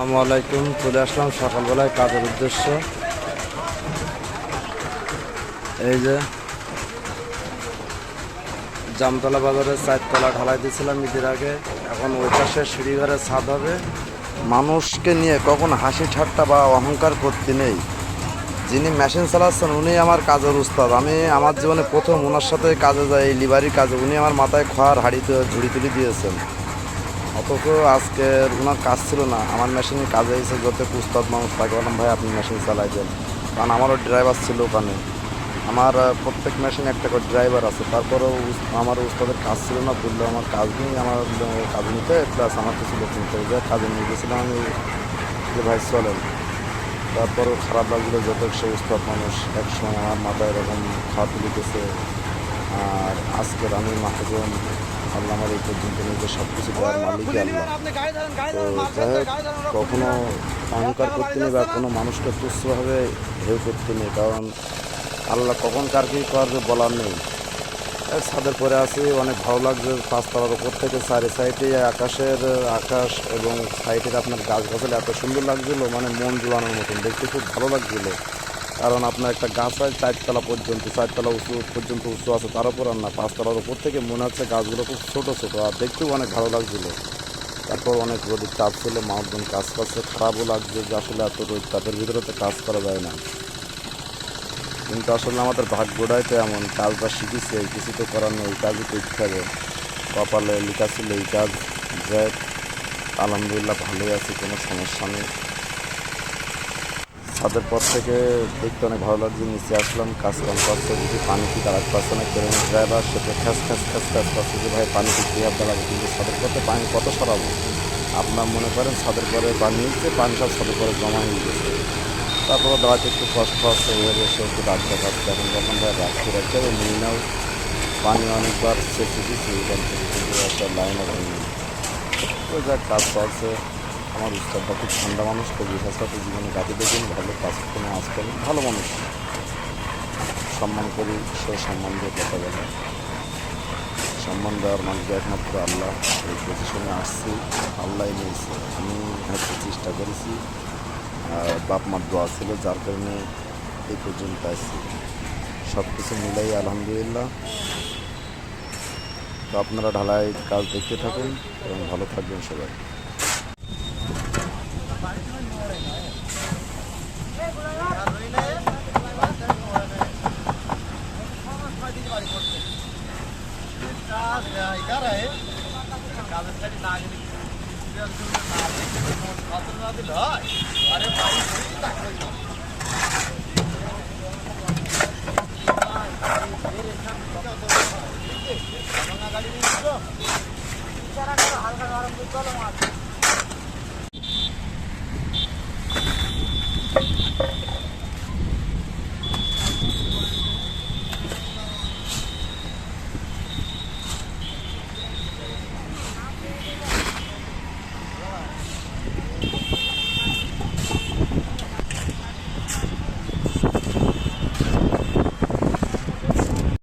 আসসালামু আলাইকুম। চলে আসলাম সকালবেলায় কাজের উদ্দেশ্য। এই যে জামতলা বাজারের 4 তলা ঢালাই দিয়েছিলাম ঈদের আগে। এখন ওই পাশে সিঁড়িঘরে ছাদ হবে। মানুষকে নিয়ে কখন হাসি ঠাট্টা বা অহংকার করতে নেই। যিনি মেশিন চালাচ্ছেন উনি আমার কাজের উস্তাদ। আমি আমার জীবনে প্রথম ওনার সাথে কাজে যাই, এই লিভারি কাজে। উনি আমার মাথায় খোয়ার হাঁড়িতে ঝুড়ি তুলি দিয়েছেন, অথচ আজকের ওনার কাজ ছিল না। আমার মেশিনে কাজে এসে যত উস্তাদ মানুষ তাকে বললাম, ভাই আপনি মেশিন চালাই দেন, কারণ আমারও ড্রাইভার ছিল ওখানে। আমার প্রত্যেক মেশিনে একটা করে ড্রাইভার আছে, তারপরেও আমার উস্তাদের কাজ ছিল না বললো আমার কাজ নেই, আমার কাজ নিতে প্লাস আমার কিছু লোক নিতে যে কাজে নিয়ে গেছিলাম আমি, যে ভাই চলেন। তারপরও খারাপ লাগছিলো যত সে উস্তাদ মানুষ একসময় আমার মাথায় এরকম খাওয়া তুলিতেছে। আর আজকের আমি মাহাজন, আল্লাহ আমার এই পর্যন্ত নিজে সব কিছু দেওয়ার মালিকই আল্লাহ। তো যাই হোক, কখনো অহংকার করতে নেই বা কোনো মানুষকে তুচ্ছভাবে ঢেউ করতে নেই, কারণ আল্লাহ কখন কার কী করবে বলার নেই। ছাদের পরে আছি, অনেক ভালো লাগছে। 5 তলার উপর থেকে চারি সাইডে আকাশ এবং সাইডের আপনার গাছগাছালি এত সুন্দর লাগছিলো, মানে মন জুড়ানোর মতন দেখতে খুব ভালো লাগছিলো। কারণ আপনার একটা গাছ হয় 4 তলা পর্যন্ত, 4 তলা উঁচু আছে, তার উপর আর না 5 তলার উপর থেকে মনে হচ্ছে গাছগুলো খুব ছোটো ছোটো, আর দেখতেও অনেক ভালো লাগছিলো। তারপর অনেক রোদের তাপ ছিল, মানুষজন কাজ করছে, খারাপও লাগছে যে আসলে এত রোদ তাপের ভিতরে তো কাজ করা যায় না। কিন্তু আসলে আমাদের ভাগ্যটাই তো এমন, কাজটা শিখেছি, এই কিছু তো করার নেই, এই কাজই করতে হবে। কপালে লেখা ছিল এই কাজ। যাই আলহামদুলিল্লাহ ভালোই আছি, কোনো সমস্যা নেই। ছাদের পর থেকে দেখতে অনেক ভালো লাগছে। নিচে আসলাম, কাজ কাম করছে, যদি পানি কি দাঁড়াতে পারছে না, কেরম ড্রাইভার সেটা খ্যাস খ্যাস খ্যাস খ্যাস করছে যে ভাই পানি কি কী হাত দাঁড়াবে, কিন্তু ছাদের পথে পানি কত সরাবো। আপনার মনে করেন ছাদের পরে পানি নিচ্ছে, পানি সব ছাদের পরে জমা হয়ে গেছে। তারপরে দাঁড়াতে একটু কষ্ট হচ্ছে, এভাবে সে একটু রাত দেখাচ্ছে। এখন যখন ভাই রাখতে রাখতে নিয়ে নাও, পানি অনেকবার চেপে দিচ্ছি এখান থেকে, কিন্তু একটা লাইনও হয়নি। তো যাক কাজ চলছে। আমার উস্তাদটা খুব ঠান্ডা মানুষ, কবি ভাষাতে জীবনে গাড়ি দেখেন, ভালো কাজ কোনো আজ করেন, ভালো মানুষ, সম্মান করি। সে সম্মান দিয়ে কথা বলে, সম্মান দেওয়ার মালিক একমাত্র আল্লাহ। এই পজিশনে আসছি আল্লাহ নিয়েছে, আমি হয়তো চেষ্টা করেছি আর বাপ মার দোয়া ছিল, যার কারণে এই পর্যন্ত আসছি। সব কিছু মিলাই আলহামদুলিল্লাহ। তো আপনারা ঢালাই কাজ দেখতে থাকুন এবং ভালো থাকবেন সবাই।